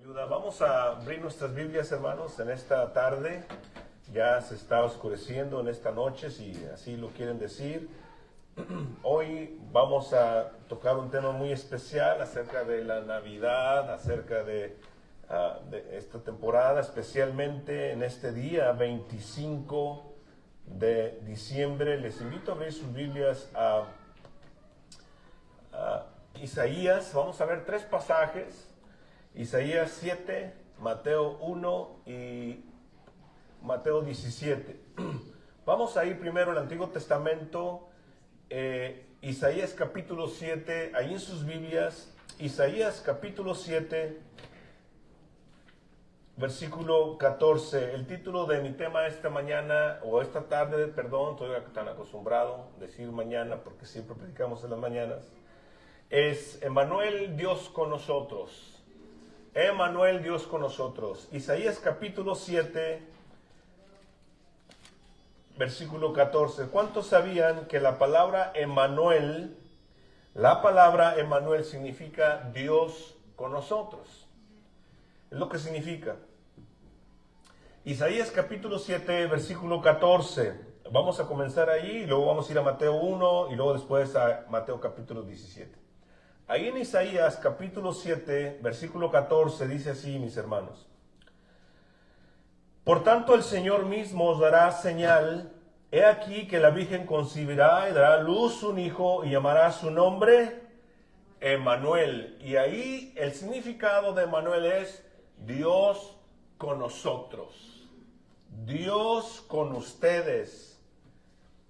Ayuda. Vamos a abrir nuestras Biblias, hermanos, en esta tarde. Ya se está oscureciendo en esta noche, si así lo quieren decir. Hoy vamos a tocar un tema muy especial acerca de la Navidad, acerca de esta temporada, especialmente en este día 25 de diciembre. Les invito a abrir sus Biblias a Isaías. Vamos a ver tres pasajes: Isaías 7, Mateo 1 y Mateo 17. Vamos a ir primero al Antiguo Testamento, Isaías capítulo 7, ahí en sus Biblias, Isaías capítulo 7, versículo 14. El título de mi tema esta mañana, o esta tarde, perdón, estoy tan acostumbrado a decir mañana porque siempre predicamos en las mañanas, es Emmanuel, Dios con nosotros. Emmanuel, Dios con nosotros. Isaías capítulo 7, versículo 14. ¿Cuántos sabían que la palabra Emmanuel significa Dios con nosotros? Es lo que significa. Isaías capítulo 7, versículo 14. Vamos a comenzar ahí, y luego vamos a ir a Mateo 1 y luego después a Mateo capítulo 17. Ahí en Isaías capítulo 7, versículo 14, dice así, mis hermanos: Por tanto el Señor mismo os dará señal. He aquí que la Virgen concebirá y dará a luz un hijo y llamará su nombre Emmanuel. Y ahí el significado de Emmanuel es Dios con nosotros. Dios con ustedes.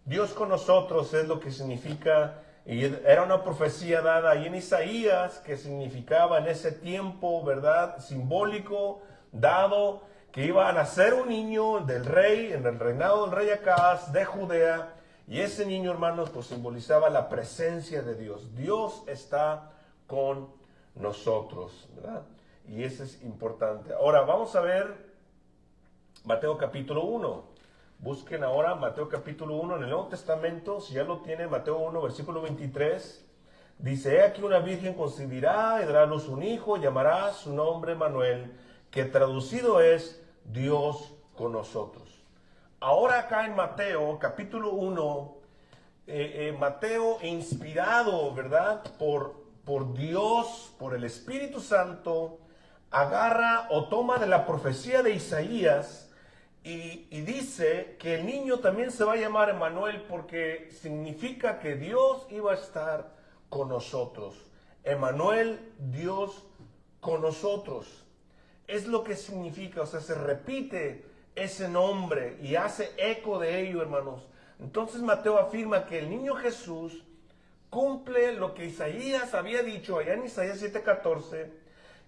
Dios con nosotros es lo que significa. Y era una profecía dada ahí en Isaías que significaba en ese tiempo, ¿verdad? Simbólico, dado que iba a nacer un niño del rey, en el reinado del rey Acaz de Judea. Y ese niño, hermanos, pues simbolizaba la presencia de Dios. Dios está con nosotros, ¿verdad? Y eso es importante. Ahora vamos a ver Mateo capítulo 1. Busquen ahora Mateo capítulo 1 en el Nuevo Testamento. Si ya lo tienen, Mateo 1, versículo 23. Dice: He aquí una virgen concebirá y dará a luz un hijo, llamará su nombre Emmanuel, que traducido es Dios con nosotros. Ahora acá en Mateo capítulo 1, Mateo inspirado, ¿verdad? Por Dios, por el Espíritu Santo, agarra o toma de la profecía de Isaías. Y dice que el niño también se va a llamar Emmanuel porque significa que Dios iba a estar con nosotros. Emmanuel, Dios con nosotros. Es lo que significa, o sea, se repite ese nombre y hace eco de ello, hermanos. Entonces Mateo afirma que el niño Jesús cumple lo que Isaías había dicho allá en Isaías 7:14,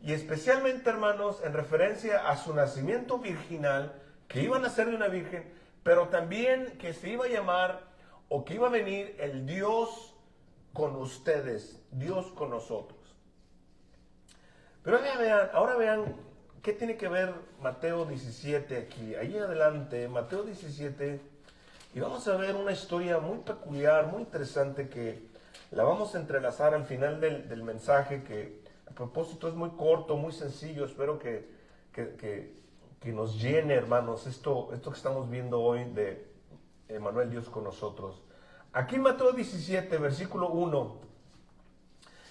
y especialmente, hermanos, en referencia a su nacimiento virginal, que iba a nacer de una virgen, pero también que se iba a llamar, o que iba a venir, el Dios con ustedes, Dios con nosotros. Pero ahora vean qué tiene que ver Mateo 17 aquí. Ahí adelante, Mateo 17, y vamos a ver una historia muy peculiar, muy interesante, que la vamos a entrelazar al final del mensaje, que a propósito es muy corto, muy sencillo. Espero que nos llene, hermanos, esto que estamos viendo hoy de Emmanuel, Dios con nosotros. Aquí en Mateo 17, versículo 1,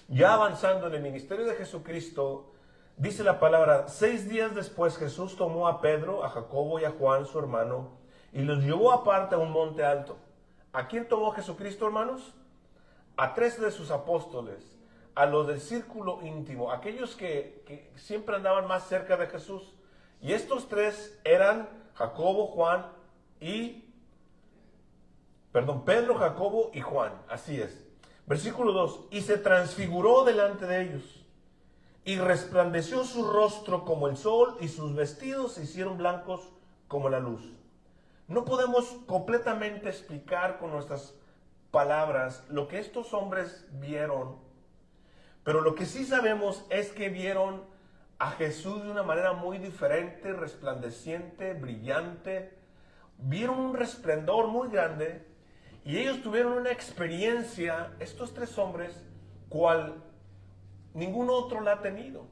ya avanzando en el ministerio de Jesucristo, dice la palabra: 6 días después Jesús tomó a Pedro, a Jacobo y a Juan, su hermano, y los llevó aparte a un monte alto. ¿A quién tomó Jesucristo, hermanos? A 13 de sus apóstoles, a los del círculo íntimo, aquellos que siempre andaban más cerca de Jesús. Y estos tres eran Pedro, Jacobo y Juan. Así es. Versículo 2. Y se transfiguró delante de ellos, y resplandeció su rostro como el sol, y sus vestidos se hicieron blancos como la luz. No podemos completamente explicar con nuestras palabras lo que estos hombres vieron, pero lo que sí sabemos es que vieron a Jesús de una manera muy diferente, resplandeciente, brillante. Vieron un resplandor muy grande, y ellos tuvieron una experiencia, estos tres hombres, cual ningún otro la ha tenido.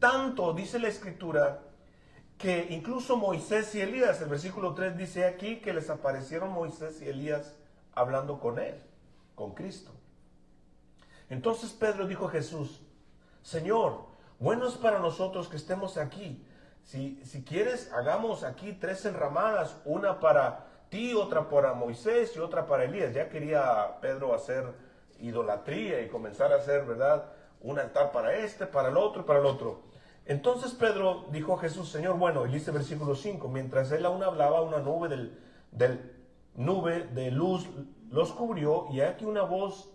Tanto, dice la Escritura, que incluso Moisés y Elías, el versículo 3 dice aquí que les aparecieron Moisés y Elías hablando con él, con Cristo. Entonces Pedro dijo a Jesús: Señor, bueno es para nosotros que estemos aquí. Si quieres, hagamos aquí 3 enramadas, una para ti, otra para Moisés y otra para Elías. Ya quería Pedro hacer idolatría y comenzar a hacer, ¿verdad?, un altar para este, para el otro y para el otro. Entonces Pedro dijo a Jesús: Señor, bueno, y dice versículo 5, mientras él aún hablaba, una nube de luz los cubrió, y aquí una voz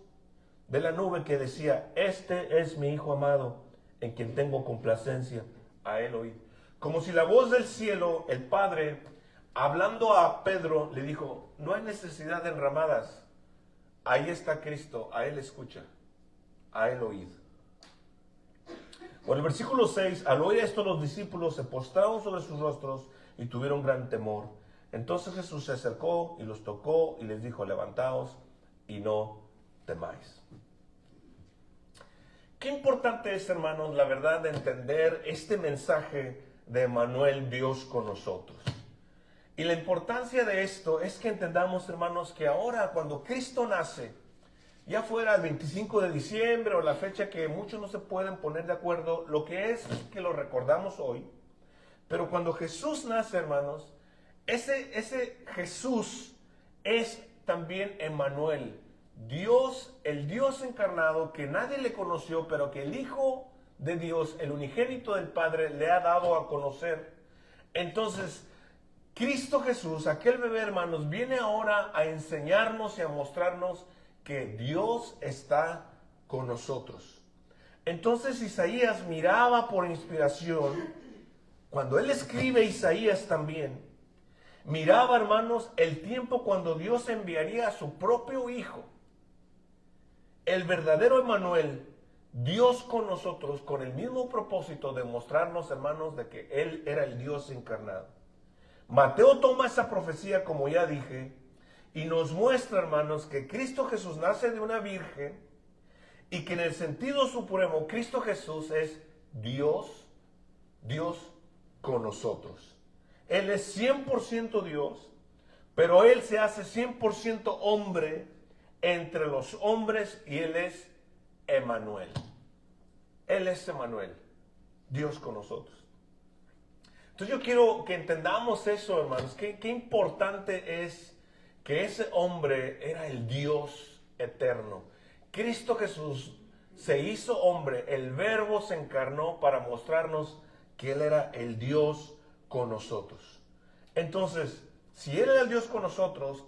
de la nube que decía: este es mi Hijo amado, en quien tengo complacencia, a él oíd. Como si la voz del cielo, el Padre, hablando a Pedro, le dijo: no hay necesidad de enramadas, ahí está Cristo, a él escucha, a él oíd. Bueno, el versículo 6, al oír esto los discípulos se postraron sobre sus rostros y tuvieron gran temor. Entonces Jesús se acercó y los tocó y les dijo: levantaos y no temáis. Qué importante es, hermanos, la verdad, de entender este mensaje de Emmanuel, Dios con nosotros. Y la importancia de esto es que entendamos, hermanos, que ahora cuando Cristo nace, ya fuera el 25 de diciembre o la fecha que muchos no se pueden poner de acuerdo, lo que es que lo recordamos hoy. Pero cuando Jesús nace, hermanos, ese Jesús es también Emmanuel, Dios, el Dios encarnado que nadie le conoció, pero que el Hijo de Dios, el unigénito del Padre, le ha dado a conocer. Entonces, Cristo Jesús, aquel bebé, hermanos, viene ahora a enseñarnos y a mostrarnos que Dios está con nosotros. Entonces Isaías miraba por inspiración, cuando él escribe Isaías también, miraba, hermanos, el tiempo cuando Dios enviaría a su propio Hijo, el verdadero Emmanuel, Dios con nosotros, con el mismo propósito de mostrarnos, hermanos, de que Él era el Dios encarnado. Mateo toma esa profecía, como ya dije, y nos muestra, hermanos, que Cristo Jesús nace de una virgen y que en el sentido supremo Cristo Jesús es Dios con nosotros. Él es 100% Dios, pero Él se hace 100% hombre entre los hombres y Él es Emmanuel. Él es Emmanuel, Dios con nosotros. Entonces yo quiero que entendamos eso, hermanos, qué importante es que ese hombre era el Dios eterno. Cristo Jesús se hizo hombre, el Verbo se encarnó para mostrarnos que Él era el Dios con nosotros. Entonces, si Él era el Dios con nosotros,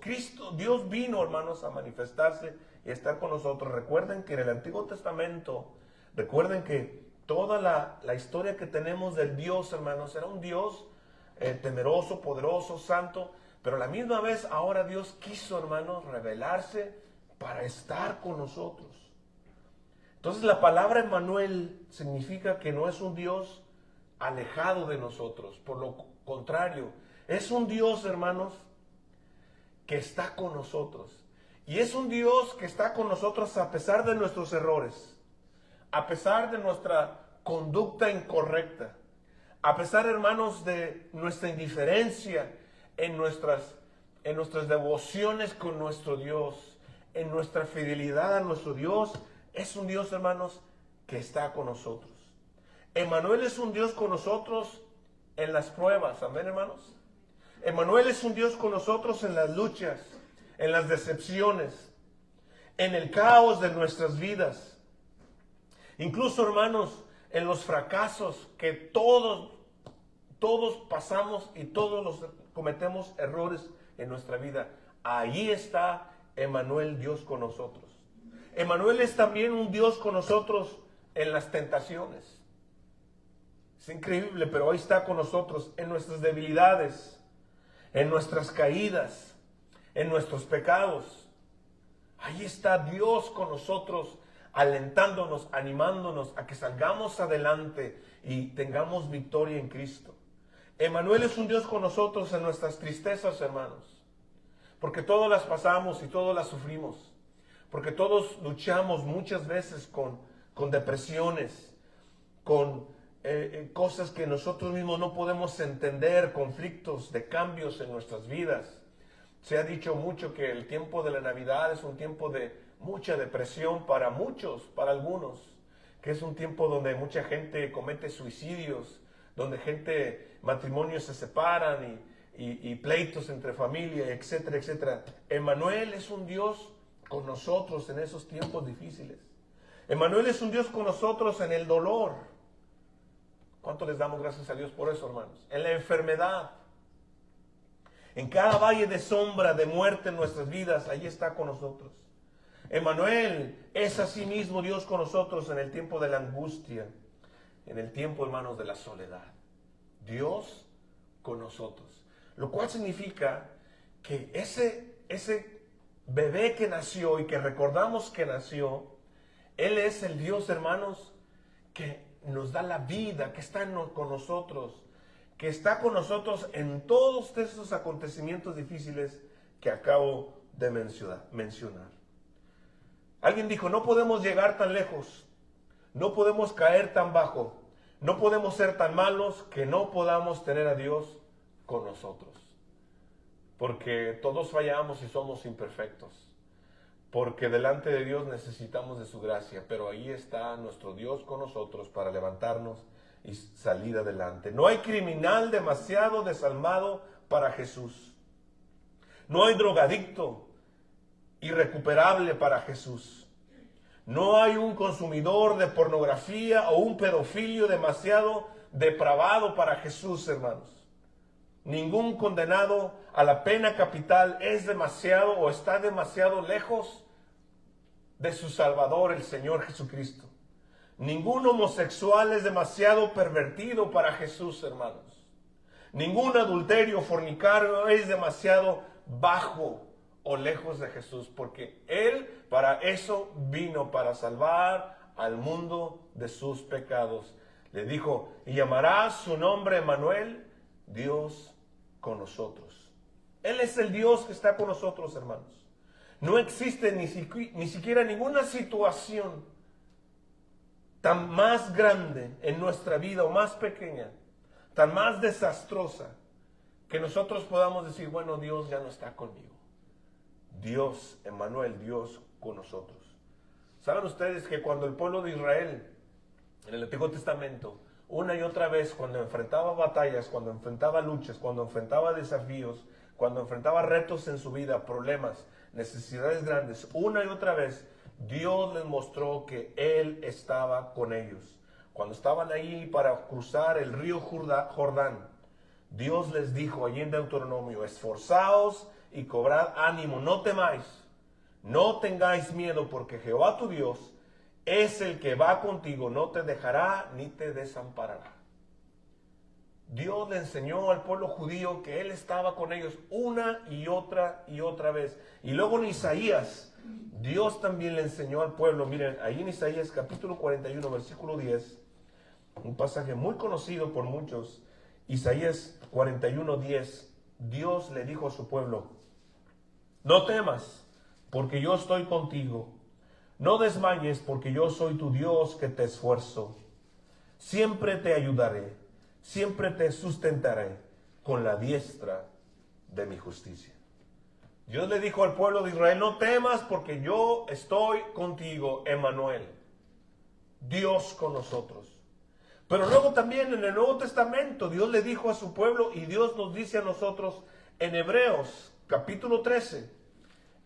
Dios vino, hermanos, a manifestarse y a estar con nosotros. Recuerden que en el Antiguo Testamento, recuerden que toda la historia que tenemos del Dios, hermanos, era un Dios temeroso, poderoso, santo, pero a la misma vez ahora Dios quiso, hermanos, revelarse para estar con nosotros. Entonces la palabra Emmanuel significa que no es un Dios alejado de nosotros, por lo contrario, es un Dios, hermanos, que está con nosotros. Y es un Dios que está con nosotros a pesar de nuestros errores, a pesar de nuestra conducta incorrecta, a pesar, hermanos, de nuestra indiferencia en nuestras devociones con nuestro Dios, en nuestra fidelidad a nuestro Dios. Es un Dios, hermanos, que está con nosotros. Emmanuel es un Dios con nosotros en las pruebas, amén, hermanos. Emmanuel es un Dios con nosotros en las luchas, en las decepciones, en el caos de nuestras vidas. Incluso, hermanos, en los fracasos que todos pasamos y todos cometemos errores en nuestra vida. Ahí está Emmanuel, Dios con nosotros. Emmanuel es también un Dios con nosotros en las tentaciones. Es increíble, pero ahí está con nosotros en nuestras debilidades, en nuestras caídas, en nuestros pecados. Ahí está Dios con nosotros, alentándonos, animándonos a que salgamos adelante y tengamos victoria en Cristo. Emmanuel es un Dios con nosotros en nuestras tristezas, hermanos, porque todas las pasamos y todas las sufrimos, porque todos luchamos muchas veces con depresiones, con cosas que nosotros mismos no podemos entender, conflictos, de cambios en nuestras vidas. Se ha dicho mucho que el tiempo de la Navidad es un tiempo de mucha depresión para muchos, para algunos, que es un tiempo donde mucha gente comete suicidios, donde matrimonios se separan y pleitos entre familia, etcétera, etcétera. Emmanuel es un Dios con nosotros en esos tiempos difíciles. Emmanuel es un Dios con nosotros en el dolor. ¿Cuánto les damos gracias a Dios por eso, hermanos? En la enfermedad. En cada valle de sombra, de muerte en nuestras vidas, ahí está con nosotros. Emmanuel es asimismo Dios con nosotros en el tiempo de la angustia, en el tiempo, hermanos, de la soledad. Dios con nosotros. Lo cual significa que ese bebé que nació y que recordamos que nació, Él es el Dios, hermanos, que nos da la vida, que está con nosotros, que está con nosotros en todos esos acontecimientos difíciles que acabo de mencionar. Alguien dijo, no podemos llegar tan lejos, no podemos caer tan bajo, no podemos ser tan malos que no podamos tener a Dios con nosotros. Porque todos fallamos y somos imperfectos. Porque delante de Dios necesitamos de su gracia, pero ahí está nuestro Dios con nosotros para levantarnos y salir adelante. No hay criminal demasiado desalmado para Jesús. No hay drogadicto irrecuperable para Jesús. No hay un consumidor de pornografía o un pedofilio demasiado depravado para Jesús, hermanos. Ningún condenado a la pena capital es demasiado o está demasiado lejos de su Salvador, el Señor Jesucristo. Ningún homosexual es demasiado pervertido para Jesús, hermanos. Ningún adulterio, fornicario es demasiado bajo o lejos de Jesús, porque Él para eso vino, para salvar al mundo de sus pecados. Le dijo, y llamará su nombre Emmanuel, Dios con nosotros. Él es el Dios que está con nosotros, hermanos. No existe ni siquiera ninguna situación tan más grande en nuestra vida o más pequeña, tan más desastrosa, que nosotros podamos decir, bueno, Dios ya no está conmigo. Dios, Emmanuel, Dios con nosotros. ¿Saben ustedes que cuando el pueblo de Israel, en el Antiguo Testamento, una y otra vez, cuando enfrentaba batallas, cuando enfrentaba luchas, cuando enfrentaba desafíos, cuando enfrentaba retos en su vida, problemas, necesidades grandes, una y otra vez, Dios les mostró que Él estaba con ellos. Cuando estaban ahí para cruzar el río Jordán, Dios les dijo allí en Deuteronomio, esforzaos y cobrad ánimo, no temáis, no tengáis miedo, porque Jehová tu Dios es el que va contigo, no te dejará ni te desamparará. Dios le enseñó al pueblo judío que Él estaba con ellos una y otra vez. Y luego en Isaías, Dios también le enseñó al pueblo, miren, ahí en Isaías capítulo 41, versículo 10, un pasaje muy conocido por muchos, Isaías 41, 10, Dios le dijo a su pueblo, no temas, porque yo estoy contigo. No desmayes, porque yo soy tu Dios que te esfuerzo. Siempre te ayudaré, siempre te sustentaré con la diestra de mi justicia. Dios le dijo al pueblo de Israel, no temas, porque yo estoy contigo, Emmanuel, Dios con nosotros. Pero luego también en el Nuevo Testamento, Dios le dijo a su pueblo y Dios nos dice a nosotros en Hebreos capítulo 13,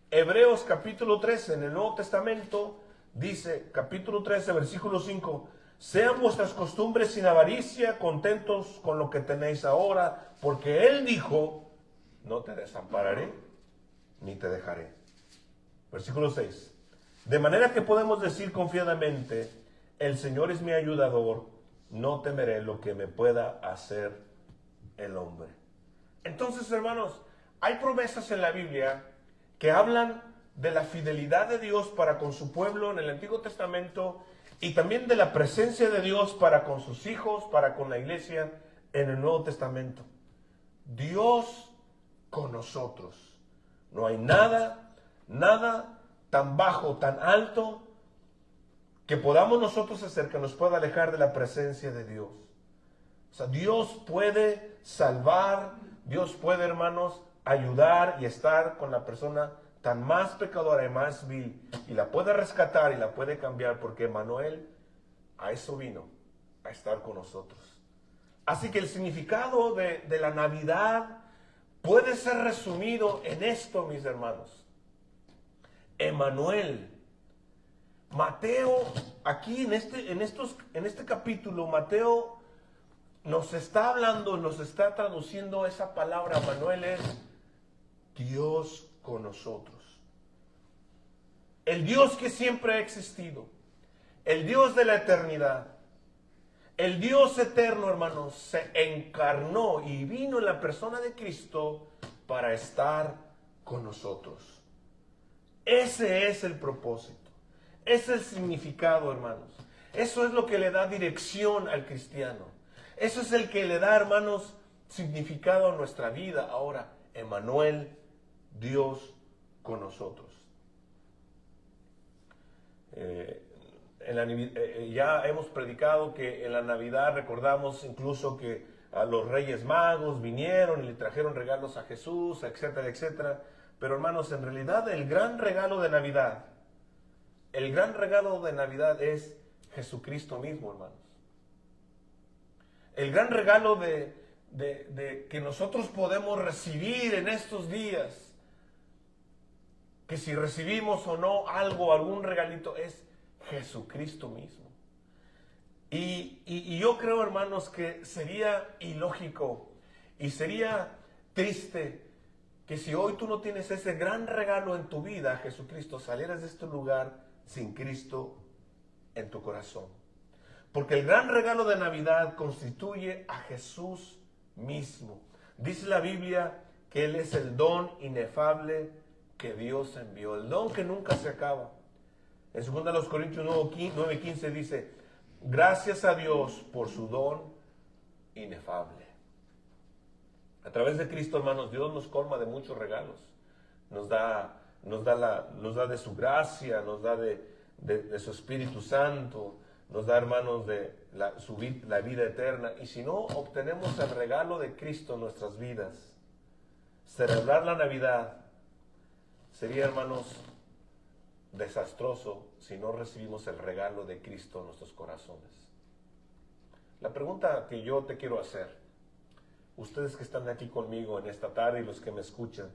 Hebreos capítulo 13, en el Nuevo Testamento, dice, capítulo 13, versículo 5, sean vuestras costumbres sin avaricia, contentos con lo que tenéis ahora, porque Él dijo, no te desampararé, ni te dejaré. Versículo 6, de manera que podemos decir confiadamente, el Señor es mi ayudador, no temeré lo que me pueda hacer el hombre. Entonces, hermanos, hay promesas en la Biblia que hablan de la fidelidad de Dios para con su pueblo en el Antiguo Testamento y también de la presencia de Dios para con sus hijos, para con la iglesia en el Nuevo Testamento. Dios con nosotros. No hay nada tan bajo, tan alto, que podamos nosotros hacer que nos pueda alejar de la presencia de Dios. O sea, Dios puede salvar, Dios puede, hermanos, ayudar y estar con la persona tan más pecadora y más vil, y la puede rescatar y la puede cambiar, porque Emmanuel a eso vino, a estar con nosotros. Así que el significado de la Navidad puede ser resumido en esto, mis hermanos. Emmanuel. Mateo, aquí en este capítulo, Mateo nos está hablando, nos está traduciendo esa palabra. Emmanuel es Dios con nosotros. El Dios que siempre ha existido, el Dios de la eternidad, el Dios eterno, hermanos, se encarnó y vino en la persona de Cristo para estar con nosotros. Ese es el propósito. Ese es el significado, hermanos. Eso es lo que le da dirección al cristiano. Eso es el que le da, hermanos, significado a nuestra vida. Ahora, Emmanuel, Dios con nosotros. Ya hemos predicado que en la Navidad recordamos incluso que a los Reyes Magos vinieron y le trajeron regalos a Jesús, etcétera, etcétera. Pero hermanos, en realidad el gran regalo de Navidad es Jesucristo mismo, hermanos. El gran regalo de que nosotros podemos recibir en estos días, que si recibimos o no algo, algún regalito, es Jesucristo mismo. Y yo creo, hermanos, que sería ilógico y sería triste que si hoy tú no tienes ese gran regalo en tu vida, Jesucristo, salieras de este lugar sin Cristo en tu corazón. Porque el gran regalo de Navidad constituye a Jesús mismo. Dice la Biblia que Él es el don inefable que Dios envió, el don que nunca se acaba. En 2 Corintios 9:15 dice, gracias a Dios por su don inefable. A través de Cristo, hermanos, Dios nos colma de muchos regalos. Nos da de su gracia, nos da de su Espíritu Santo, nos da, hermanos, de la vida eterna. Y si no obtenemos el regalo de Cristo en nuestras vidas, celebrar la Navidad sería, hermanos, desastroso si no recibimos el regalo de Cristo en nuestros corazones. La pregunta que yo te quiero hacer, ustedes que están aquí conmigo en esta tarde y los que me escuchan,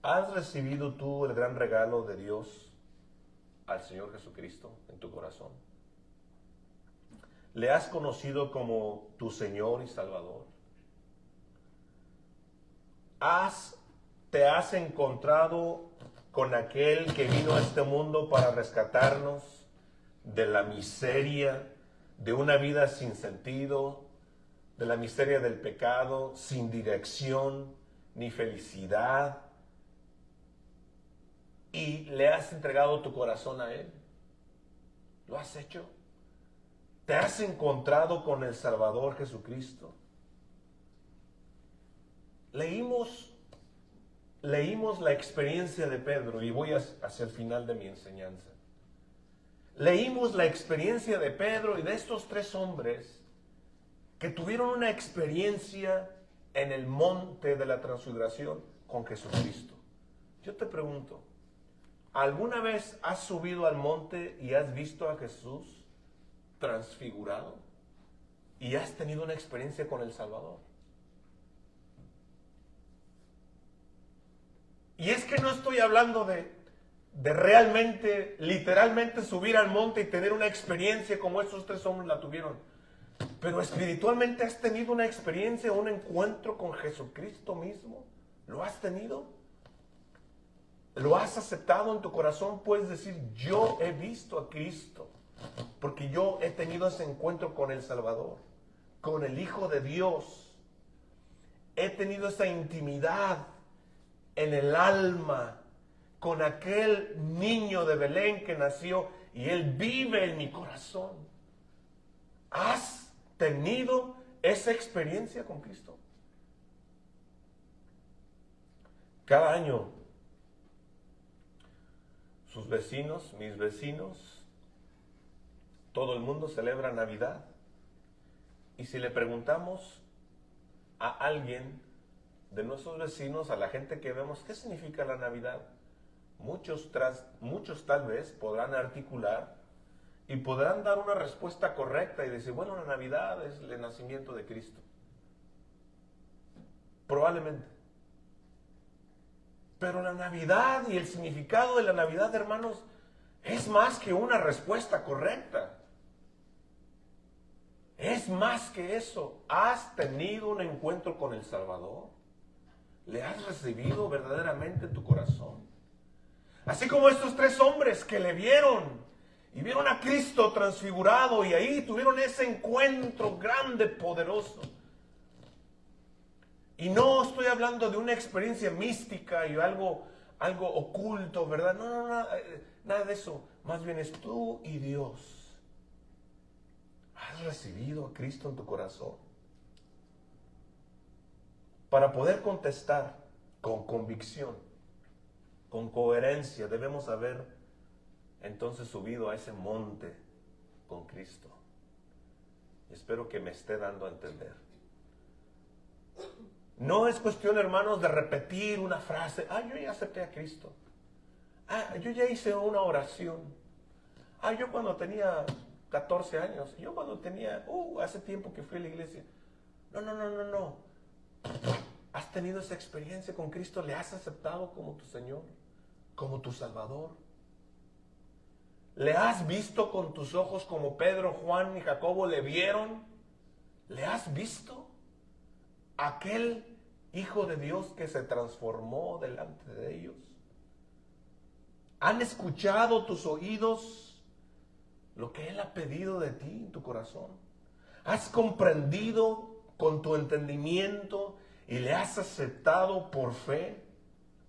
¿has recibido tú el gran regalo de Dios al Señor Jesucristo en tu corazón? ¿Le has conocido como tu Señor y Salvador? ¿Te has encontrado con aquel que vino a este mundo para rescatarnos de la miseria, de una vida sin sentido, de la miseria del pecado, sin dirección ni felicidad? ¿Y le has entregado tu corazón a Él? ¿Lo has hecho? ¿Te has encontrado con el Salvador Jesucristo? Leímos la experiencia de Pedro, y voy hacia el final de mi enseñanza. Leímos la experiencia de Pedro y de estos tres hombres que tuvieron una experiencia en el monte de la transfiguración con Jesucristo. Yo te pregunto, ¿alguna vez has subido al monte y has visto a Jesús transfigurado y has tenido una experiencia con el Salvador? Y es que no estoy hablando de realmente, literalmente subir al monte y tener una experiencia como esos tres hombres la tuvieron. Pero espiritualmente has tenido una experiencia, un encuentro con Jesucristo mismo. ¿Lo has tenido? ¿Lo has aceptado en tu corazón? Puedes decir, yo he visto a Cristo, porque yo he tenido ese encuentro con el Salvador, con el Hijo de Dios. He tenido esa intimidad en el alma con aquel niño de Belén que nació y Él vive en mi corazón. ¿Has tenido esa experiencia con Cristo? Cada año sus vecinos, mis vecinos, Todo el mundo celebra Navidad. Y si le preguntamos a alguien de nuestros vecinos, a la gente que vemos, ¿qué significa la Navidad? Muchos tal vez podrán articular y podrán dar una respuesta correcta y decir, bueno, la Navidad es el nacimiento de Cristo. Probablemente. Pero la Navidad y el significado de la Navidad, hermanos, es más que una respuesta correcta. Es más que eso. ¿Has tenido un encuentro con el Salvador? ¿Le has recibido verdaderamente en tu corazón? Así como estos tres hombres que le vieron y vieron a Cristo transfigurado y ahí tuvieron ese encuentro grande, poderoso. Y no estoy hablando de una experiencia mística y algo oculto, ¿verdad? No, nada de eso. Más bien es tú y Dios. ¿Has recibido a Cristo en tu corazón? Para poder contestar con convicción, con coherencia, debemos haber entonces subido a ese monte con Cristo. Espero que me esté dando a entender. No es cuestión, hermanos, de repetir una frase. Yo ya acepté a Cristo. Yo ya hice una oración. Yo cuando tenía 14 años. Yo cuando tenía, hace tiempo que fui a la iglesia. No. ¿Has tenido esa experiencia con Cristo? ¿Le has aceptado como tu Señor? ¿Como tu Salvador? ¿Le has visto con tus ojos como Pedro, Juan y Jacobo le vieron? ¿Le has visto? Aquel Hijo de Dios que se transformó delante de ellos. ¿Han escuchado tus oídos lo que Él ha pedido de ti en tu corazón? ¿Has comprendido con tu entendimiento y le has aceptado por fe?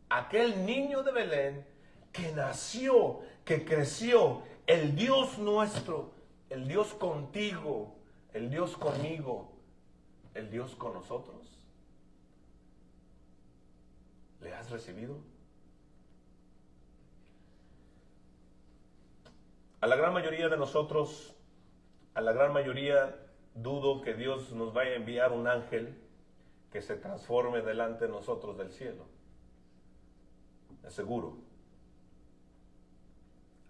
Aquel niño de Belén que nació, que creció, el Dios nuestro, el Dios contigo, el Dios conmigo, el Dios con nosotros. ¿Le has recibido? A la gran mayoría de nosotros, a la gran mayoría, dudo que Dios nos vaya a enviar un ángel que se transforme delante de nosotros del cielo. Es seguro.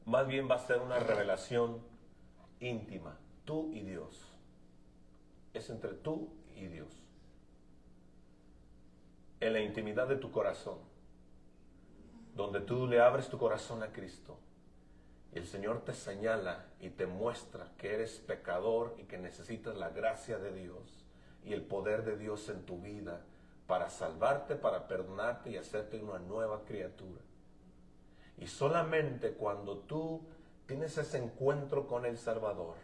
Más bien va a ser una revelación íntima, tú y Dios. Es entre tú y Dios. En la intimidad de tu corazón, donde tú le abres tu corazón a Cristo, y el Señor te señala y te muestra que eres pecador y que necesitas la gracia de Dios y el poder de Dios en tu vida para salvarte, para perdonarte y hacerte una nueva criatura. Y solamente cuando tú tienes ese encuentro con el Salvador,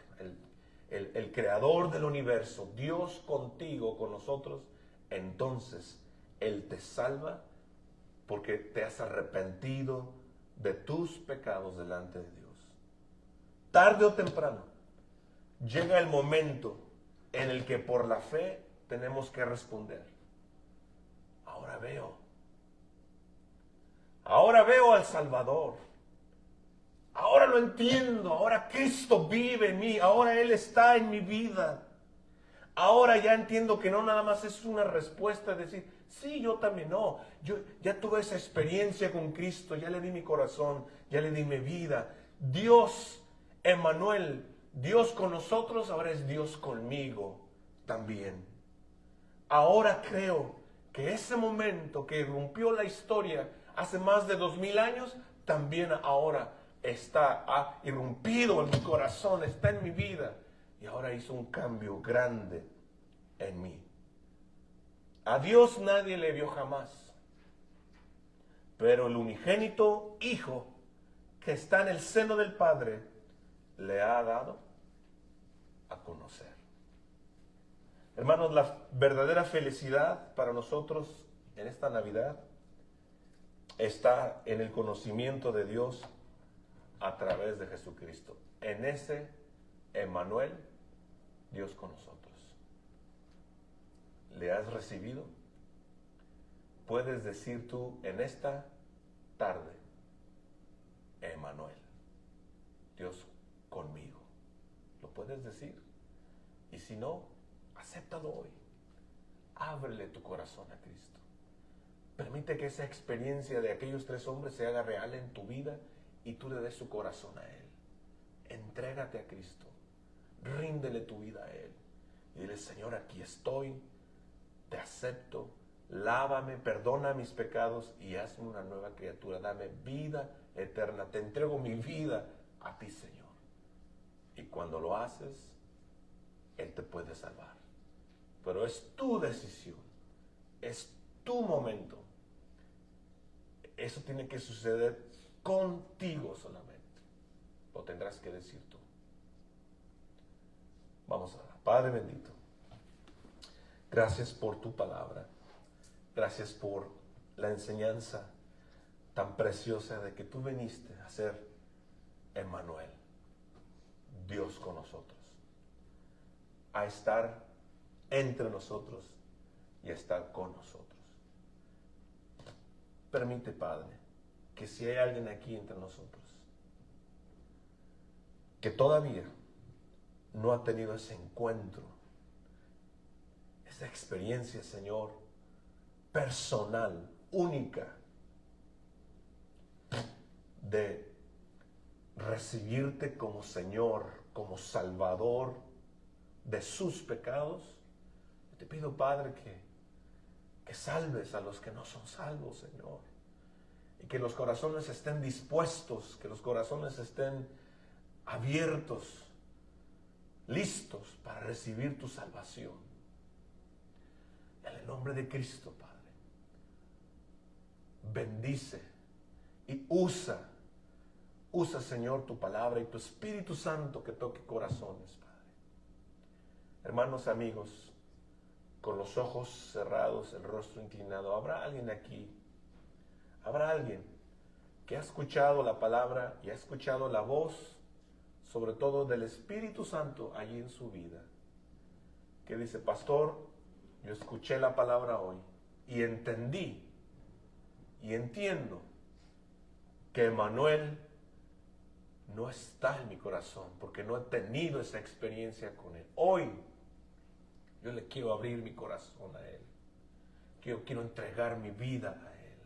el creador del universo, Dios contigo, con nosotros, entonces Él te salva porque te has arrepentido de tus pecados delante de Dios. Tarde o temprano llega el momento en el que por la fe tenemos que responder. Ahora veo al Salvador. Ahora lo entiendo. Ahora Cristo vive en mí. Ahora Él está en mi vida. Ahora ya entiendo que no nada más es una respuesta de decir, sí, yo también no. Yo ya tuve esa experiencia con Cristo. Ya le di mi corazón. Ya le di mi vida. Dios, Emmanuel, Dios con nosotros, ahora es Dios conmigo también. Ahora creo que ese momento que irrumpió la historia hace más de 2000 años, también ahora ha irrumpido en mi corazón, está en mi vida. Y ahora hizo un cambio grande en mí. A Dios nadie le vio jamás. Pero el unigénito Hijo que está en el seno del Padre le ha dado a conocer. Hermanos, la verdadera felicidad para nosotros en esta Navidad está en el conocimiento de Dios a través de Jesucristo. En ese Emmanuel, Dios con nosotros. ¿Le has recibido? Puedes decir tú en esta tarde, Emmanuel, Dios conmigo. puedes decir. Y si no, acéptalo hoy. Ábrele tu corazón a Cristo. Permite que esa experiencia de aquellos 3 hombres se haga real en tu vida y tú le des tu corazón a Él. Entrégate a Cristo. Ríndele tu vida a Él. Y dile, Señor, aquí estoy, te acepto, lávame, perdona mis pecados y hazme una nueva criatura. Dame vida eterna. Te entrego mi vida a ti, Señor. Y cuando lo haces, Él te puede salvar. Pero es tu decisión, es tu momento. Eso tiene que suceder contigo solamente. Lo tendrás que decir tú. Vamos a orar. Padre bendito, gracias por tu palabra. Gracias por la enseñanza tan preciosa de que tú viniste a ser Emmanuel, Dios con nosotros, a estar entre nosotros y a estar con nosotros. Permite, Padre, que si hay alguien aquí entre nosotros que todavía no ha tenido ese encuentro, esa experiencia, Señor, personal, única, de recibirte como Señor, como Salvador de sus pecados, te pido, Padre, que salves a los que no son salvos, Señor, y que los corazones estén dispuestos, que los corazones estén abiertos, listos para recibir tu salvación. En el nombre de Cristo, Padre, bendice y usa, Señor, tu palabra y tu Espíritu Santo que toque corazones, Padre. Hermanos, amigos, con los ojos cerrados, el rostro inclinado, ¿habrá alguien aquí? ¿Habrá alguien que ha escuchado la palabra y ha escuchado la voz, sobre todo del Espíritu Santo allí en su vida, que dice, pastor, yo escuché la palabra hoy y entendí y entiendo que Emmanuel no está en mi corazón porque no he tenido esa experiencia con Él? Hoy yo le quiero abrir mi corazón a Él. Quiero entregar mi vida a Él.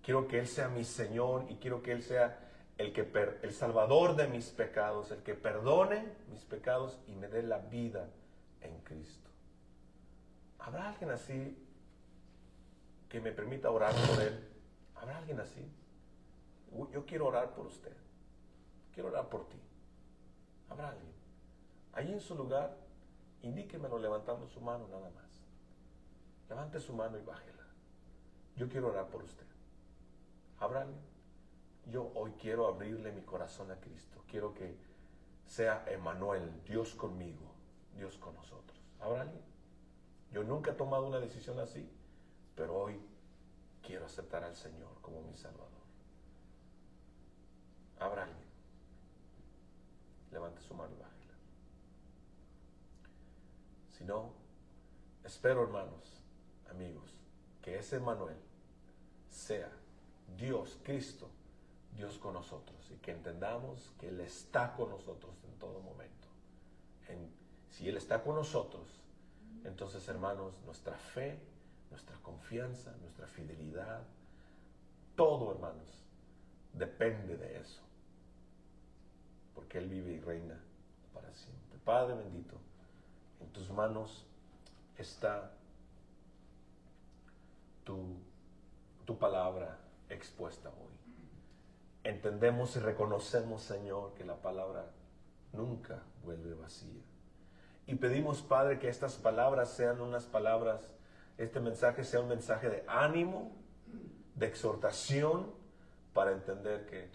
Quiero que Él sea mi Señor y quiero que Él sea el Salvador de mis pecados, el que perdone mis pecados y me dé la vida en Cristo. ¿Habrá alguien así que me permita orar por Él? ¿Habrá alguien así? Yo quiero orar por usted. Quiero orar por ti. ¿Habrá alguien? Allí en su lugar, indíquemelo levantando su mano nada más. Levante su mano y bájela. Yo quiero orar por usted. ¿Habrá alguien? Yo hoy quiero abrirle mi corazón a Cristo. Quiero que sea Emmanuel, Dios conmigo, Dios con nosotros. ¿Habrá alguien? Yo nunca he tomado una decisión así, pero hoy quiero aceptar al Señor como mi Salvador. ¿Habrá alguien? Levante su mano y bájela. Si no, espero, hermanos, amigos, que ese Emmanuel sea Dios, Cristo, Dios con nosotros, y que entendamos que Él está con nosotros en todo momento. Si Él está con nosotros, entonces, hermanos, nuestra fe, nuestra confianza, nuestra fidelidad, todo, hermanos, depende de eso, porque Él vive y reina para siempre. Padre bendito, en tus manos está tu palabra expuesta hoy. Entendemos y reconocemos, Señor, que la palabra nunca vuelve vacía. Y pedimos, Padre, que estas palabras sean unas palabras, este mensaje sea un mensaje de ánimo, de exhortación, para entender que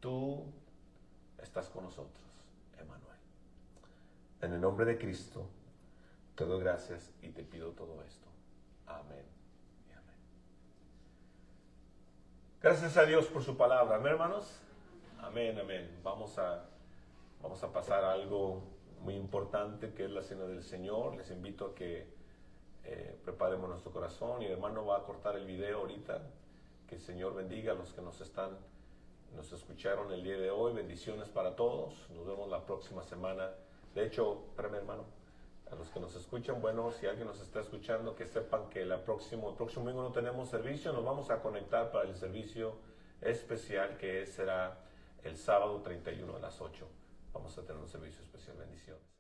tú estás con nosotros, Emmanuel. En el nombre de Cristo, te doy gracias y te pido todo esto. Amén y amén. Gracias a Dios por su palabra. Amén, hermanos. Amén, amén. Vamos a pasar a algo muy importante, que es la cena del Señor. Les invito a que preparemos nuestro corazón, y el hermano va a cortar el video ahorita. Que el Señor bendiga a los que nos escucharon el día de hoy. Bendiciones para todos. Nos vemos la próxima semana De hecho, espérame, hermano, a los que nos escuchan, bueno, si alguien nos está escuchando, que sepan que el próximo domingo no tenemos servicio, nos vamos a conectar para el servicio especial que será el sábado 31 a las 8. Vamos a tener un servicio especial. Bendiciones.